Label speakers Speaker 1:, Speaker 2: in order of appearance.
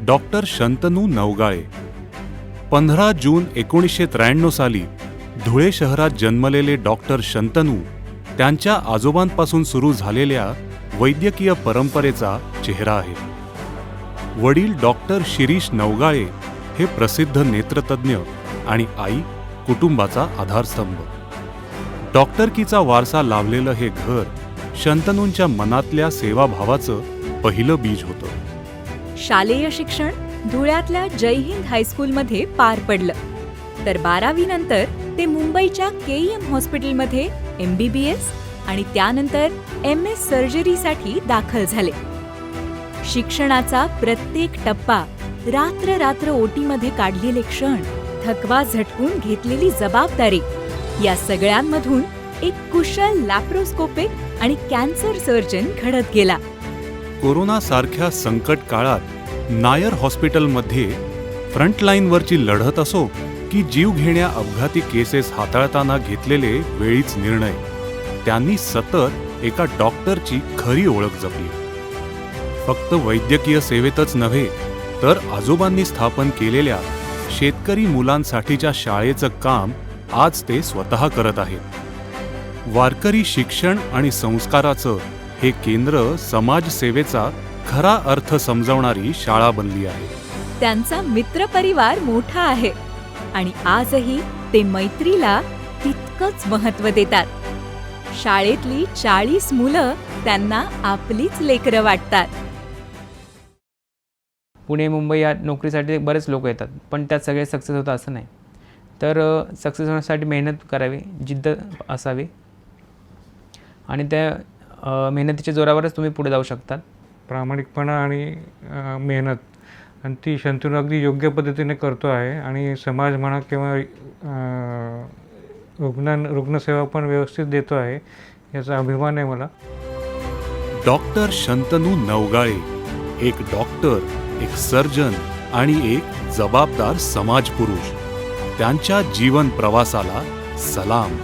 Speaker 1: Doctor Shantanu नवगाळे. 15 जून 1993 साली धुळे शहरात जन्मलेले डॉक्टर शंतनू त्यांच्या आजोबांपासून सुरू झालेल्या वैद्यकीय परंपरेचा चेहरा आहे. वडील डॉक्टर शिरीष नवगाळे हे प्रसिद्ध नेत्रतज्ञ आणि आई कुटुंबाचा आधारस्तंभ. डॉक्टरकीचा वारसा लाभलेलं हे घर शंतनूंच्या मनातल्या सेवाभावाचं पहिलं बीज होतं.
Speaker 2: शालेय शिक्षण धुळ्यातल्या जय हिंद हायस्कूलमध्ये पार पडलं, तर 12वी नंतर ते मुंबईच्या KEM हॉस्पिटलमध्ये MBBS आणि त्यानंतर MS सर्जरीसाठी दाखल झाले. शिक्षणाचा प्रत्येक टप्पा, रात्र ओटीमध्ये काढलेले क्षण, थकवा झटकून घेतलेली जबाबदारी, या सगळ्यांमधून एक कुशल लॅप्रोस्कोपिक आणि कॅन्सर सर्जन घडत गेला.
Speaker 1: कोरोनासारख्या संकट काळात नायर हॉस्पिटलमध्ये फ्रंटलाईनवरची लढत असो की जीवघेण्या अपघाती केसेस हाताळताना घेतलेले वेळीच निर्णय, त्यांनी सतत एका डॉक्टरची खरी ओळख जपली. फक्त वैद्यकीय सेवेतच नव्हे, तर आजोबांनी स्थापन केलेल्या शेतकरी मुलांसाठीच्या शाळेचं काम आज ते स्वतः करत आहेत. वारकरी शिक्षण आणि संस्काराचं हे केंद्र समाजसेवेचा खरा अर्थ समजावणारी शाळा बनली आहे.
Speaker 2: त्यांचा मित्रपरिवार मोठा आहे आणि आजही ते मैत्रीला तितकंच महत्त्व देतात. शाळेतली 40 मुलं त्यांना आपलीच लेकरं वाटतात.
Speaker 3: पुणे मुंबई या नोकरीसाठी बरेच लोक येतात, पण त्यात सगळे सक्सेस होतं असं नाही. तर सक्सेस होण्यासाठी मेहनत करावी, जिद्द असावी आणि त्या मेहनतीच्या जोरावरच तुम्ही पुढे जाऊ शकतात.
Speaker 4: प्रामाणिकपणा आणि मेहनत, आणि ती शंतनू अगदी योग्य पद्धतीने करतो आहे आणि समाज म्हणा किंवा रुग्णसेवा पण व्यवस्थित देतो आहे, याचा अभिमान आहे मला.
Speaker 1: डॉक्टर शंतनू नवगाळे एक डॉक्टर, एक सर्जन आणि एक जबाबदार समाजपुरुष. त्यांच्या जीवन प्रवासाला सलाम.